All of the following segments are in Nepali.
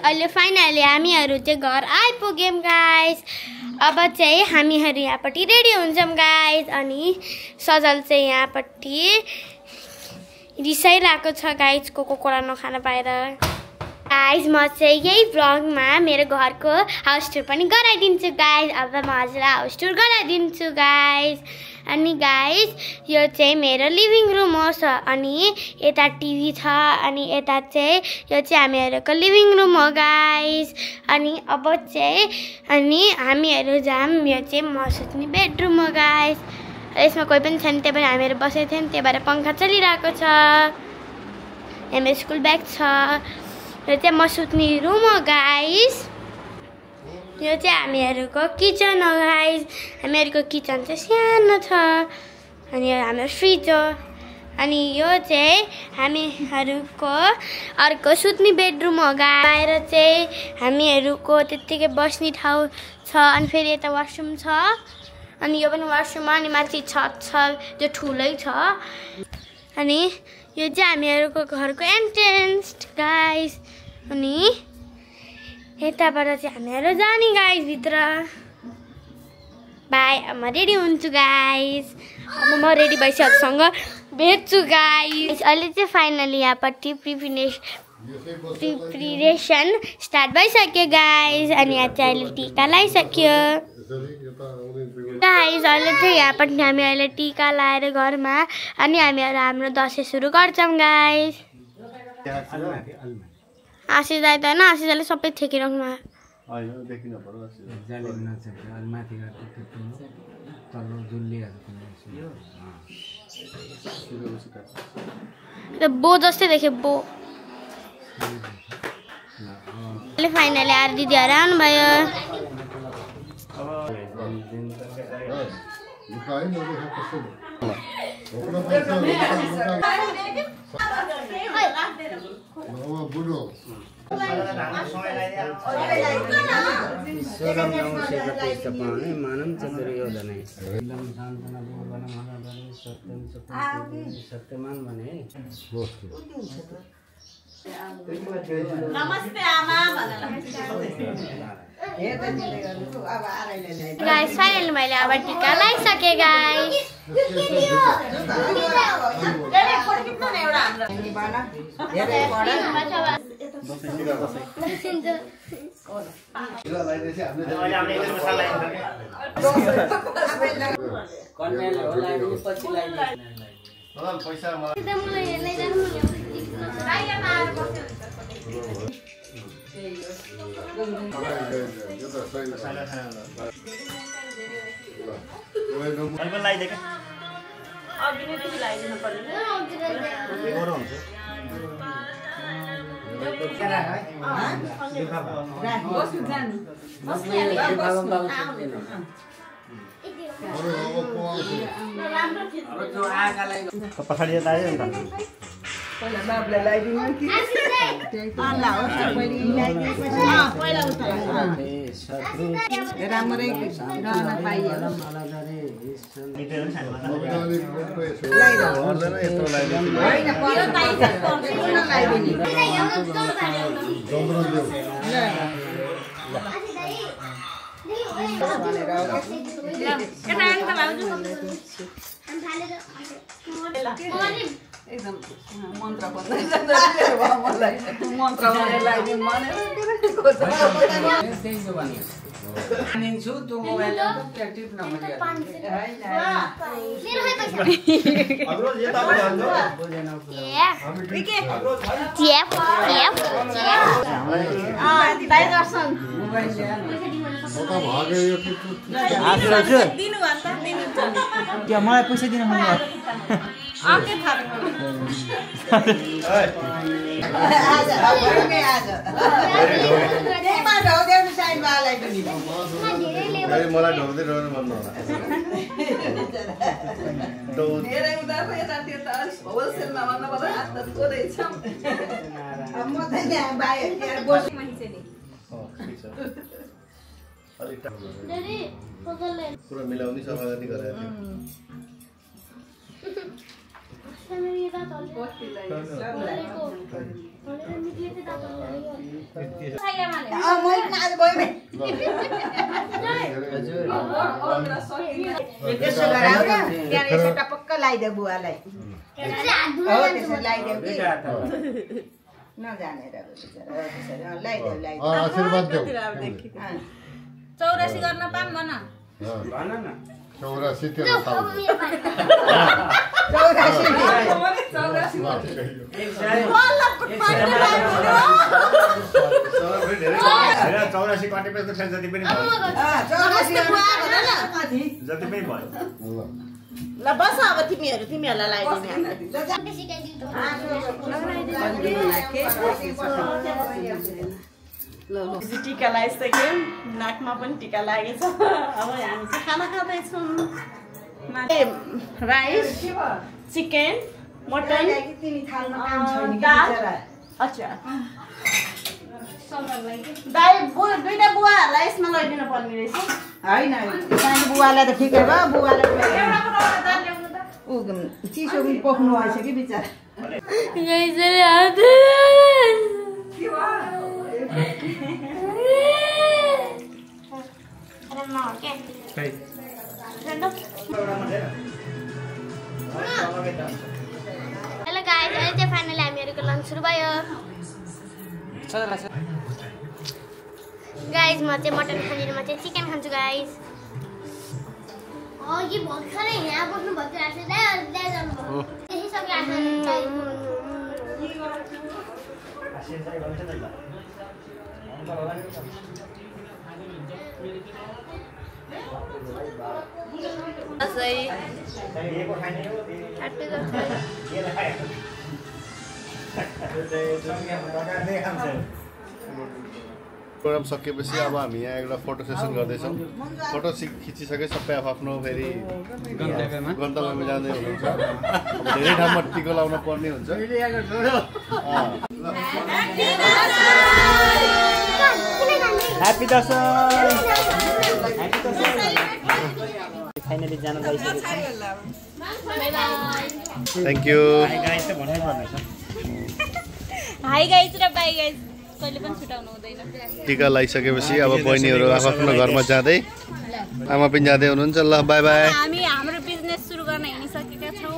अहिले फाइनली हामीहरू चाहिँ घर आइपुग्यौँ गाइस। अब चाहिँ हामीहरू यहाँपट्टि रेडी हुन्छौँ गाइस। अनि सजल चाहिँ यहाँपट्टि रिसाइरहेको छ गाइस, कोका-कोला नखान पाएर। गाइस म चाहिँ यही भ्लगमा मेरो घरको हाउस टुर पनि गराइदिन्छु गाइस। अब म हजुरलाई हाउस टुर गराइदिन्छु गाइस। अनि गाइस यो चाहिँ मेरो लिभिङ रुम हो। अनि यता टिभी छ। अनि यता चाहिँ यो चाहिँ हामीहरूको लिभिङ रुम हो गाइस। अनि अब चाहिँ हामीहरू जाम। यो चाहिँ म सुत्ने बेडरुम हो गाइस। यसमा कोही पनि छैन, त्यही भएर हामीहरू बसेको थियौँ, त्यही भएर पङ्खा चलिरहेको छ। यहाँ मेरो स्कुल ब्याग छ। यो चाहिँ म सुत्ने रुम हो गाइस। यो चाहिँ हामीहरूको किचन हो गाइस। हामीहरूको किचन चाहिँ सानो छ। अनि यो हाम्रो फ्रिज हो। अनि यो चाहिँ हामीहरूको अर्को सुत्ने बेडरुम हो गाइस। बाहिर चाहिँ हामीहरूको त्यत्तिकै बस्ने ठाउँ छ। अनि फेरि यता वासरुम छ। अनि यो पनि वासरुम। अनि माथि छत छ जो ठुलै छ। अनि यो चाहिँ हामीहरूको घरको एन्ट्रेन्स गाइस। अनि यताबाट चाहिँ हामीहरू जाने गाइस भित्र। बाई, अब म रेडी हुन्छु गाइस। अब म रेडी भइसकेसँग भेट्छु गाइस। अहिले चाहिँ फाइनली यहाँपट्टि प्रिपरेसन स्टार्ट भइसक्यो गाइस। अनि यहाँ चाहिँ अहिले टिका लगाइसक्यो गाइस। अहिले चाहिँ यहाँपट्टि हामी अहिले टिका लगाएर घरमा। अनि हामीहरू हाम्रो दसैँ सुरु गर्छौँ गाइस। आशिष दाइ त होइन, आशिष दाइले सबै ठेकिराख्नु भयो। बो जस्तै देख्यो बो। अहिले फाइनली आएर दिदीहरू आउनुभयो। सत्यमान भने नमस्ते आमा गाइस फाइनली मैले अब टिका लगाइसकेँ गाइस। पछाडि यता आयो नि त। पहिला बाबुलाई लगाइदिनु कि अल्ला हो सबैले लगाइदिएपछि पहिला उठाउ राम्रै रहन पाइयो। होइन एकदम मन्त्र मानिन्छु त्यो मोबाइल एक्टिभ नभए मलाई पैसा दिन मन मलाई ढोक्दै रहनु मन होला। धेरै उता यता त्यता होलसेलमा भन्नु पर्दा हात त छोडेछ। म त यहाँ बाहिर यहाँ बस्नु मान्छे नि पुरा मिलाउने सफा गर्ने गरेर टपक्क लगाइदेऊ बुवालाई नजानेर चौरासी गर्न पाऊँ भन 84 त्यो चौरासी कटेपछि त जति पनि भयो ल बस अब तिमीहरूलाई लगाइदिने टीका लगाइसक्यौँ नाकमा पनि टीका लागेछ अब हामी चाहिँ खाना खाँदैछौँ राइस चिकन मटन दाल अच्छा दाइ दुईटा बुवाहरूलाई यसमा लैदिनु पर्ने रहेछ होइन बुवालाई त ठिकै भयो बुवालाई चिसो पनि पोख्नु भएछ कि बिचरा हेलो गाइस अहिले चाहिँ फाइनली हामीहरूको लन्च सुरु भयो गाइस म चाहिँ मटन खाँदिनँ म चाहिँ चिकन खान्छु गाइस ये भर्खरै यहाँ बस्नु भएको रहेछ प्रोग्राम सकेपछि अब हामी यहाँ एउटा फोटो सेसन गर्दैछौँ फोटो खिचिसके सबै आफ्नो फेरि गन्तव्यमा जाँदै हुनुहुन्छ धेरै ठाउँमा टिको लाउन पर्ने हुन्छ ह्यापी दशैं फाइनली जान गइसकेको छ थ्याङ्क यू गाइस त भन्नै पर्नेछ हाई गाइस र बाई गाइस कहिले पनि छुटाउनु हुँदैन टिका लगाइसकेपछि अब बहिनीहरू आफ्नो घरमा जाँदै आमा पनि जाँदै हुनुहुन्छ ल बाई बाई हामी हाम्रो बिजनेस सुरु गर्न हिँडिसकेका छौँ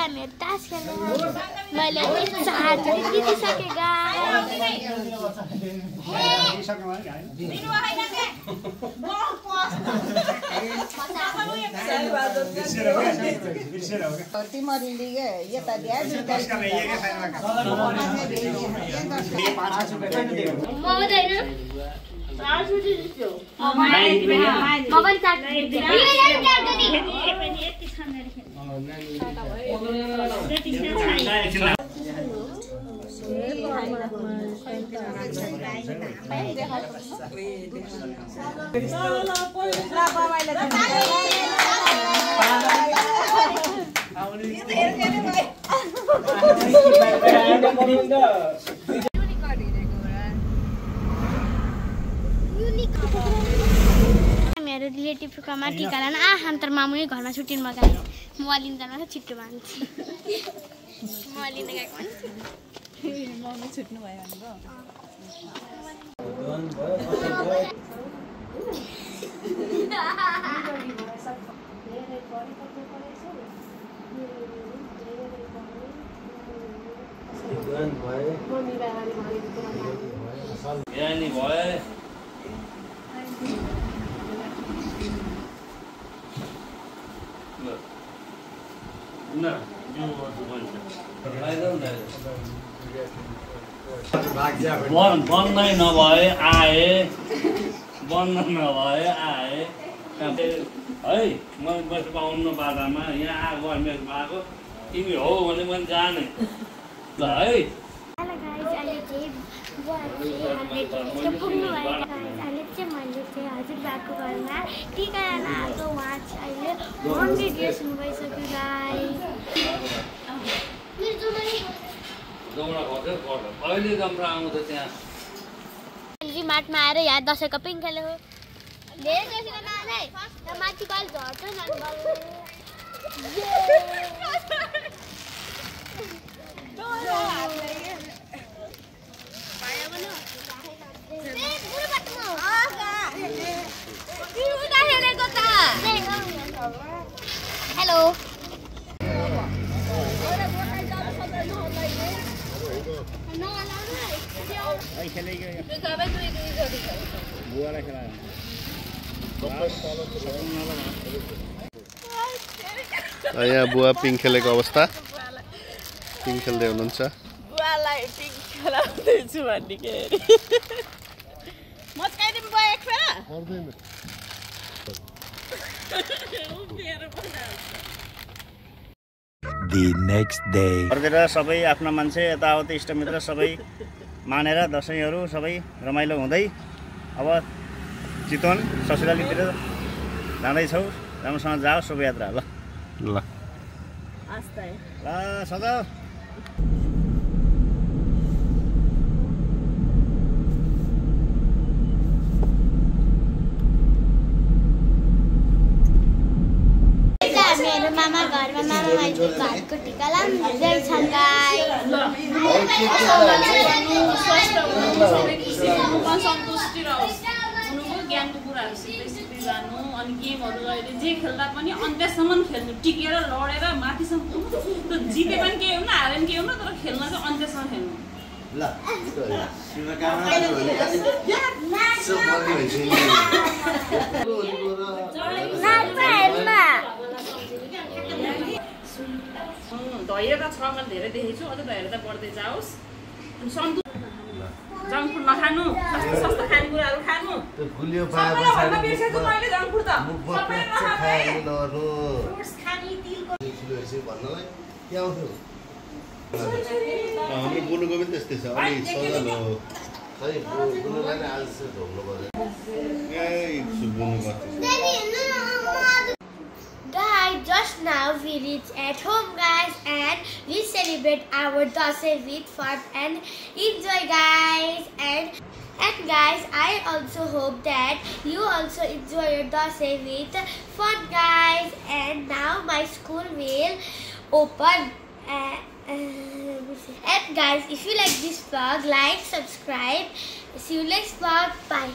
हामीहरू तास खेल्नु मैले जितिसकेका मेरो रिलेटिभकोमा टिका लान अन्तर मामुले घरमा छुट्टिनु म गाई म लिन जान छिट्टो मान्छ म लिन गएको मान्छे मम्मी छुट्नु भयो बन्दै नभए आए बन्द नभए आए है म बस पाउनु बाटामा यहाँ आएको हामीहरूको आएको तिमी हो भने मैले जाने ल है हेलो गाइस अहिले चाहिँ पुग्नु भयो अहिले चाहिँ मैले चाहिँ हजुरबाको घरमा टिका लान आएको उहाँ चाहिँ अहिले 100 इयर्स हुनु भइसक्यो गाइस अहिले जम्रा आउँछ त्यहाँ माटमा आएर यहाँ दसैँको पिङ खेल्यो धेरै जोसिलो नहालै माथि बाल झर्छ न हेलो यहाँ बुवा पिङ खेलेको अवस्था पिङ खेल्दै हुनुहुन्छ बुवालाई पिङ खेलाउँदैछु भन्ने के अरे मस्काइदिउँ बुवा एक फेर The next day. अर्तिर सबै आफ्ना मान्छे यताउति इष्टमित्र सबै मानेर दसैँहरू सबै रमाइलो हुँदै अब चितवन ससुरालीतिर जाँदैछौँ राम्रोसँग जाओ शोभायात्रा ल ल ल सदा मेरो मामा घरमा मामा माइजू घरको टिका लाग्दैछन् गाइस सन्तुष्टि रहोस् हुनुको ज्ञानको कुराहरू सिक्दै सिक्दै जानु अनि गेमहरू अहिले जे खेल्दा पनि अन्त्यसम्म खेल्नु टिकेर लडेर माथिसम्म त्यो जिते पनि केही हुन्न हारे पनि केही हुन्न तर खेल्न चाहिँ अन्त्यसम्म खेल्नु धैर्यता छ मैले धेरै देखेको छु अझ धैर्यता बढ्दै जाओस् अनि जङ्क फुड नखानु सस्तो सस्तो खानेकुराहरू खानु सबैलाई भन्न बिर्सेछु मैले जङ्क फुड त सबै नखानु फ्रुट्स खाने तिलको हाम्रो बुनुको पनि त्यस्तै छ अलि सजल हो खै बुनुलाई नै आज ढोग्नु पर्यो बुनु गर्छ Guys, just now we reached at home guys and we celebrate our Dasai with fun and enjoy guys and guys I also hope that you also enjoy your Dasai with fun guys and now my school will open and guys if you like this vlog like subscribe see you next vlog bye.